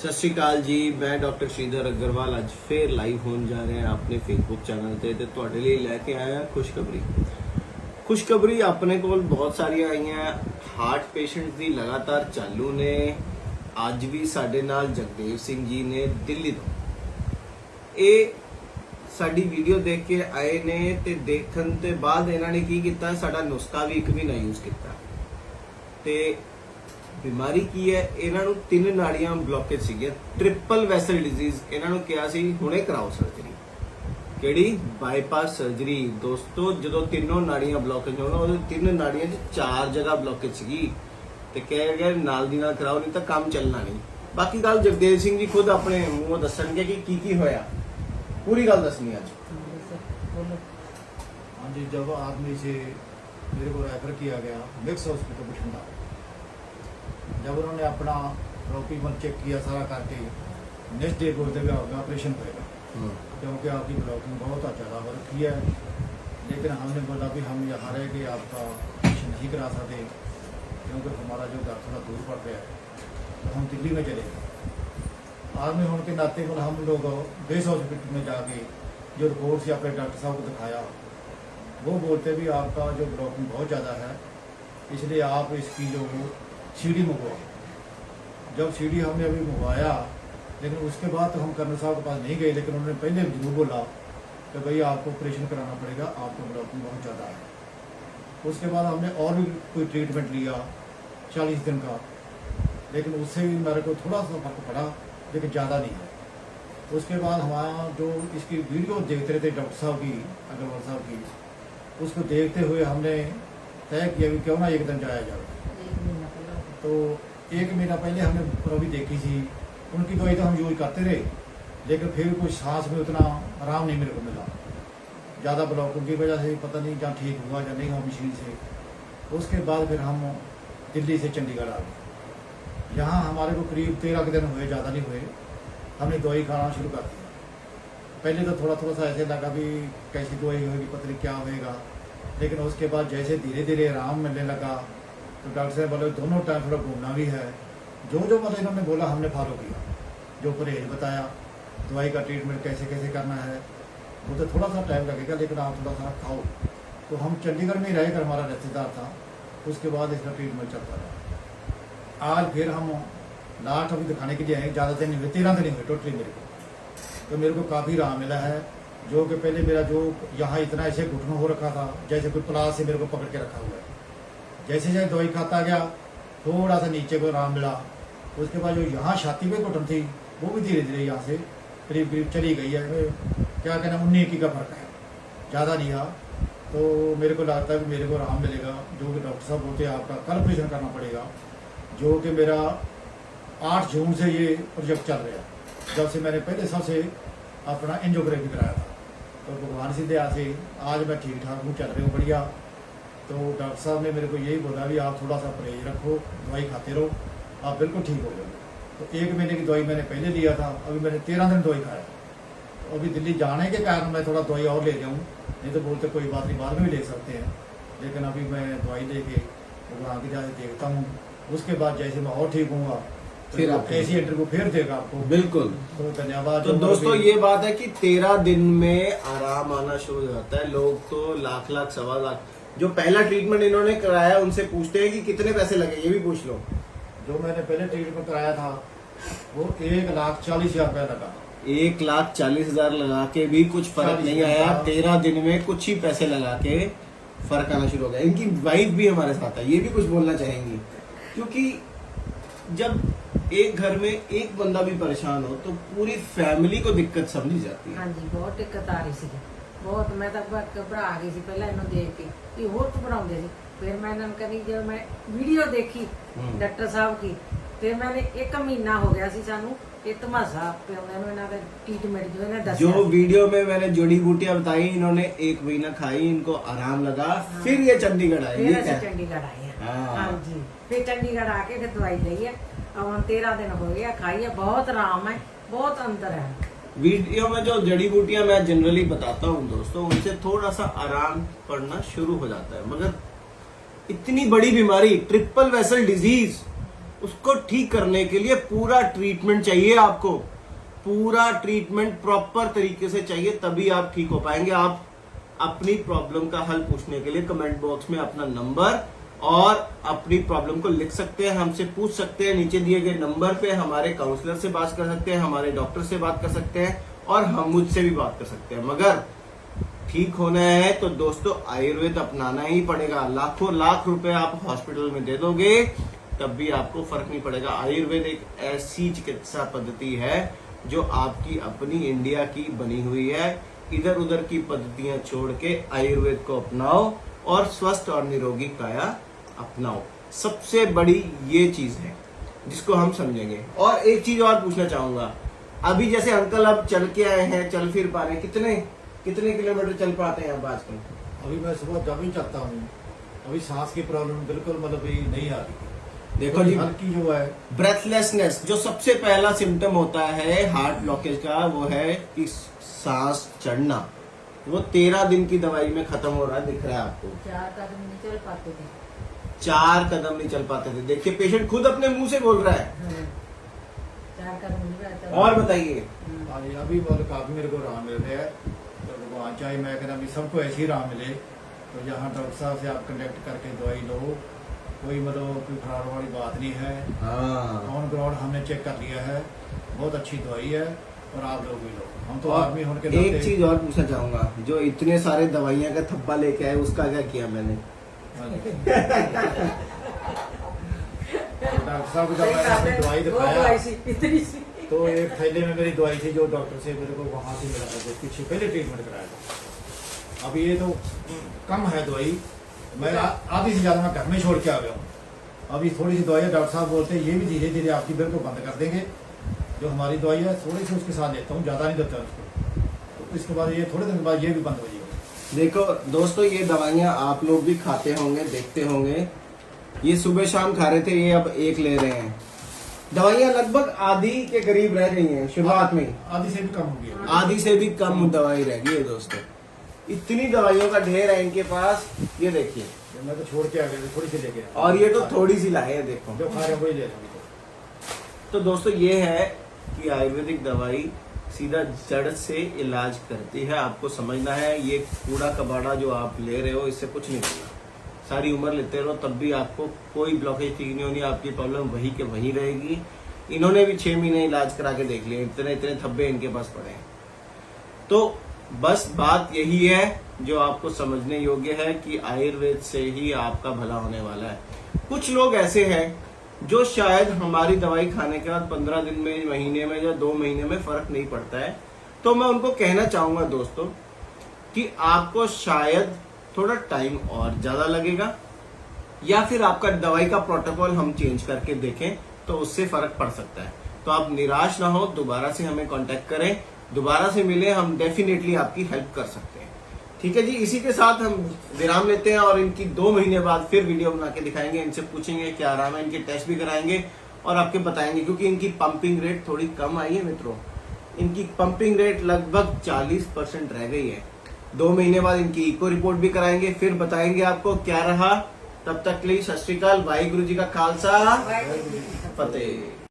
सत श्री अकाल जी, मैं डॉक्टर श्रीधर अग्रवाल अज फिर लाइव होने जा रहे हैं अपने फेसबुक चैनल ते ते तुहाडे लिए लैके आए हैं खुशखबरी अपने कोल बहुत सारिया आई हैं। हार्ट पेशेंट दी लगातार चालू ने। अज भी साडे नाल जगदेव सिंह जी ने दिल्ली तो ये साडी वीडियो देख के आए ने ते देखण ते बाद इन्हां ने की कीता, साडा नुस्खा भी एक महीना यूज किया ते बीमारी की है। इन्हां नूं 3 नाड़ियां ब्लॉकेज सीगे, ट्रिपल वैसल डिजीज। इन्हां नूं किहा सी हुणे कराओ सर्जरी, केड़ी बाईपास सर्जरी। दोस्तों जदों तीनों नाड़ियां ब्लॉकेज होना, उहदे 3 नाड़ियां च 4 जगह ब्लॉकेज सीगी ते कह गए नाल दी नाल कराओ, नहीं तो काम चलना नहीं। बाकी गल जगदेव सिंह जी खुद अपने मूंहों दसणगे कि की होया, पूरी गल दसनी अज। हाँ जी, जब आदमी से मेरे को रेफर किया गया मिक्स हॉस्पिटल बठिंडा, जब उन्होंने अपना प्रोपीमल चेक किया सारा करके, नेक्स्ट डे बोलते हुए आपका ऑपरेशन होगा क्योंकि आपकी ब्लॉकिंग बहुत ज़्यादा हो रखी है। लेकिन हमने बोला भी हम यहाँ रह के आपका ऑपरेशन नहीं करा सकते क्योंकि हमारा जो घर थोड़ा दूर पड़ रहा है, तो हम दिल्ली में चले गए। आदमी होने के नाते को हम लोग बेस हॉस्पिटल में जाके जो रिपोर्ट से अपने डॉक्टर साहब को दिखाया, वो बोलते भी आपका जो ब्लॉकिंग बहुत ज़्यादा है, इसलिए आप इसकी जो सीडी मंगवाओ। जब सीडी हमने अभी मंगवाया, लेकिन उसके बाद तो हम कर्नल साहब के पास नहीं गए, लेकिन उन्होंने पहले जरूर बोला कि भाई आपको ऑपरेशन कराना पड़ेगा, आपको ब्लॉकिंग बहुत ज़्यादा है। उसके बाद हमने और भी कोई ट्रीटमेंट लिया 40 दिन का, लेकिन उससे भी मेरे को थोड़ा सा फर्क पड़ा, लेकिन ज़्यादा नहीं है। उसके बाद हमारा जो इसकी वीडियो देखते रहते डॉक्टर साहब की, अग्रवाल साहब की, उसको देखते हुए हमने तय किया कि क्यों ना एक दिन जाया जाए। तो 1 महीना पहले हमने प्रॉब्लम देखी थी, उनकी दवाई तो हम यूज करते रहे, लेकिन फिर कुछ सांस में उतना आराम नहीं मेरे को मिला, ज़्यादा ब्लॉकिंग की वजह से पता नहीं क्या ठीक हुआ या नहीं हुआ मशीन से। उसके बाद फिर हम दिल्ली से चंडीगढ़ आ गए। यहाँ हमारे को करीब 13 दिन हुए, ज़्यादा नहीं हुए, हमने दवाई खाना शुरू कर दिया। पहले तो थोड़ा थोड़ा सा ऐसे लगा भी कैसी दवाई होगी, पता नहीं क्या होएगा, लेकिन उसके बाद जैसे धीरे धीरे आराम मिलने लगा, तो डॉक्टर साहब बोले दोनों टाइम थोड़ा घूमना भी है। जो मतलब इन्होंने बोला हमने फॉलो किया, जो परहेज बताया, दवाई का ट्रीटमेंट कैसे कैसे करना है, वो तो थोड़ा सा टाइम लगेगा, लेकिन आप थोड़ा सा खाओ। तो हम चंडीगढ़ में रह कर, हमारा रिश्तेदार था, उसके बाद इसका ट्रीटमेंट चलता रहा। आज फिर हम लास्ट अभी दिखाने के लिए आए, ज़्यादा दिन नहीं हुए, 13 दिन हुए टोटली मेरे को। तो मेरे को काफ़ी आराम मिला है, जो कि पहले मेरा जो यहाँ इतना ऐसे घुटना हो रखा था, जैसे कोई प्लास से मेरे को पकड़ के रखा हुआ है। जैसे जैसे दवाई खाता गया, थोड़ा सा नीचे को आराम मिला। उसके बाद जो यहाँ छाती पे घुटन थी, वो भी धीरे धीरे यहाँ से करीब करीब चली गई है। क्या कहना, 19-21 का फर्क है, ज़्यादा नहीं है। तो मेरे को लगता है कि मेरे को आराम मिलेगा, जो कि डॉक्टर साहब बोलते हैं आपका कल ऑपरेशन करना पड़ेगा, जो कि मेरा 8 जून से ये प्रोजेक्ट चल रहा है, जब से मैंने पहले सबसे अपना एंजियोग्राफी कराया था। तो भगवान की दया से आज मैं ठीक ठाक हूँ, चल रही हूँ बढ़िया। तो डॉक्टर साहब ने मेरे को यही बोला भी आप थोड़ा सा परहेज रखो, दवाई खाते रहो, आप बिल्कुल ठीक हो जाओगे। तो 1 महीने की दवाई मैंने पहले लिया था, अभी मैंने 13 दिन दवाई खाया। तो अभी दिल्ली जाने के कारण मैं थोड़ा दवाई और ले जाऊँ, नहीं तो बोलते कोई बात नहीं, बाद में भी ले सकते हैं। लेकिन अभी मैं दवाई लेके भगवान की दया से देखता हूँ, उसके बाद जैसे मैं और ठीक हूँगा फिर आप ऐसी इंटरव्यू फिर देगा आपको। बिल्कुल। तो धन्यवाद। तो दोस्तों ये बात है कि 13 दिन में आराम आना शुरू हो जाता है। लोग तो लाख लाख 1.25 लाख, जो पहला ट्रीटमेंट इन्होंने कराया उनसे पूछते हैं कि कितने पैसे लगे, ये भी पूछ लो। जो मैंने पहले ट्रीटमेंट कराया था वो 1,40,000 रुपया लगा। 1,40,000 लगा के भी कुछ फर्क नहीं आया। 13 दिन में कुछ ही पैसे लगा के फर्क आना शुरू हो गया। इनकी वाइफ भी हमारे साथ है, ये भी कुछ बोलना चाहेंगी, क्योंकि जब एक घर में एक बंदा भी परेशान हो तो पूरी फैमिली को दिक्कत समझी जाती है। हाँ जी, बहुत दिक्कत आ रही सी, बहुत। मैं तो घबरा गई सी पहले इन्हों देख के कि होर तो बनाते थे। फिर मैंने करी जब मैं वीडियो देखी डॉक्टर साहब की, फिर मैंने 1 महीना हो गया सी सानू ये तमाशा ट्रीटमेंट जो है जो वीडियो में मैंने जड़ी बूटियां बताई, इन्होंने 1 महीना खाई, इनको आराम लगा। हाँ। फिर ये चंडीगढ़ आए, चंडीगढ़ आए हैं। हाँ जी, फिर चंडीगढ़ आके फिर दवाई ली है। अब हम 13 दिन हो गया खाई है, बहुत आराम है, बहुत अंतर है। वीडियो में जो जड़ी बूटियां मैं जनरली बताता हूँ दोस्तों, उनसे थोड़ा सा आराम पड़ना शुरू हो जाता है, मगर इतनी बड़ी बीमारी ट्रिपल वेसल डिजीज उसको ठीक करने के लिए पूरा ट्रीटमेंट चाहिए आपको, पूरा ट्रीटमेंट प्रॉपर तरीके से चाहिए, तभी आप ठीक हो पाएंगे। आप अपनी प्रॉब्लम का हल पूछने के लिए कमेंट बॉक्स में अपना नंबर और अपनी प्रॉब्लम को लिख सकते हैं, हमसे पूछ सकते हैं। नीचे दिए गए नंबर पे हमारे काउंसलर से बात कर सकते हैं, हमारे डॉक्टर से बात कर सकते हैं और हम मुझसे भी बात कर सकते हैं। मगर ठीक होना है तो दोस्तों आयुर्वेद अपनाना ही पड़ेगा। लाखों लाख रुपए आप हॉस्पिटल में दे दोगे तब भी आपको फर्क नहीं पड़ेगा। आयुर्वेद एक ऐसी चिकित्सा पद्धति है जो आपकी अपनी इंडिया की बनी हुई है। इधर उधर की पद्धतियां छोड़ के आयुर्वेद को अपनाओ और स्वस्थ और निरोगी काया अपनाओ। सबसे बड़ी ये चीज है जिसको हम समझेंगे। और एक चीज और पूछना चाहूंगा, अभी जैसे अंकल अब चल के आए हैं, चल फिर पा रहे हैं, कितने किलोमीटर चल पाते हैं आप आजकल? अभी मैं सुबह जब भी चलता हूँ, अभी सांस की प्रॉब्लम बिल्कुल मतलब ये नहीं आ रही। देखो जी, हल्की जो है ब्रेथलेसनेस जो सबसे पहला सिम्टम होता है हार्ट ब्लॉकेज का, वो है कि सांस चढ़ना। वो 13 दिन की दवाई में खत्म हो रहा है, दिख रहा है आपको। 4 कदम नहीं चल पाते थे। 4 कदम नहीं चल पाते थे। देखिए पेशेंट खुद अपने मुंह से बोल रहा है। 4 कदम नहीं रहता। और बताइए। अभी मतलब काफी मेरे को राह मिल रहा है, तो भगवान चाहे मैं कहना भी सबको ऐसी राह मिले। तो यहाँ डॉक्टर साहब से आप कनेक्ट करके दवाई लो, कोई मतलब कोई खराब वाली बात नहीं है। हाँ, ऑन ग्राउंड हमने चेक कर लिया है, बहुत अच्छी दवाई है और आप लोग भी लो। हम तो और आदमी होने के एक नाते- चीज और पूछना चाहूंगा, जो इतने सारे दवाइयां का थप्पा लेके आए उसका क्या किया मैंने? डॉक्टर साहब को जब मैंने अपनी दवाई दिखाया तो एक थैले में मेरी दवाई थी जो डॉक्टर से मेरे को वहां से मिला था, पीछे पहले ट्रीटमेंट कराया था। अब ये तो कम है दवाई, मैं आधी से ज्यादा मैं घर में छोड़ के आ गया हूँ। अभी थोड़ी सी दवाई डॉक्टर साहब बोलते हैं ये भी धीरे धीरे आपकी बिल्कुल बंद कर देंगे। जो हमारी दवाई है थोड़ी सी उसके साथ लेता हूँ, ज्यादा नहीं देता उसको। तो इसके बाद ये थोड़े दिन बाद ये भी बंद हो जाएगा। देखो दोस्तों, ये दवाइयां आप लोग भी खाते होंगे, देखते होंगे। ये सुबह शाम खा रहे थे, ये अब एक ले रहे हैं। दवाइयां लगभग आधी के करीब रह गई हैं शुरुआत में। आधी से भी कम हो गई। आधी से भी कम दवाई रह गई है दोस्तों। इतनी दवाइयों का ढेर है इनके पास, ये देखिए। मैं तो छोड़ के आ गया, थोड़ी सी लेके आया। और ये तो थोड़ी सी लाए हैं, देखो। जो खा रहे हैं वही ले रहे हैं। तो दोस्तों ये है कि आयुर्वेदिक दवाई सीधा जड़ से इलाज करती है। आपको समझना है, ये कूड़ा कबाड़ा जो आप ले रहे हो इससे कुछ नहीं होगा। सारी उम्र लेते रहो तब भी आपको कोई ब्लॉकेज ठीक नहीं होनी, आपकी प्रॉब्लम वही के वही रहेगी। इन्होंने भी 6 महीने इलाज करा के देख लिए, इतने इतने थब्बे इनके पास पड़े हैं। तो बस बात यही है जो आपको समझने योग्य है कि आयुर्वेद से ही आपका भला होने वाला है। कुछ लोग ऐसे हैं जो शायद हमारी दवाई खाने के बाद 15 दिन में, महीने में या 2 महीने में फर्क नहीं पड़ता है, तो मैं उनको कहना चाहूंगा दोस्तों कि आपको शायद थोड़ा टाइम और ज्यादा लगेगा, या फिर आपका दवाई का प्रोटोकॉल हम चेंज करके देखें तो उससे फर्क पड़ सकता है। तो आप निराश ना हो, दोबारा से हमें कांटेक्ट करें, दोबारा से मिले, हम डेफिनेटली आपकी हेल्प कर सकते हैं। ठीक है जी, इसी के साथ हम विराम लेते हैं और इनकी 2 महीने बाद फिर वीडियो बना के दिखाएंगे। इनसे पूछेंगे क्या आराम है, इनके टेस्ट भी कराएंगे और आपके बताएंगे, क्योंकि इनकी पंपिंग रेट थोड़ी कम आई है मित्रों। इनकी पंपिंग रेट लगभग 40% रह गई है। 2 महीने बाद इनकी इको रिपोर्ट भी कराएंगे, फिर बताएंगे आपको क्या रहा। तब तक के लिए सत श्री अकाल, वाहिगुरु जी का खालसा, फतेह।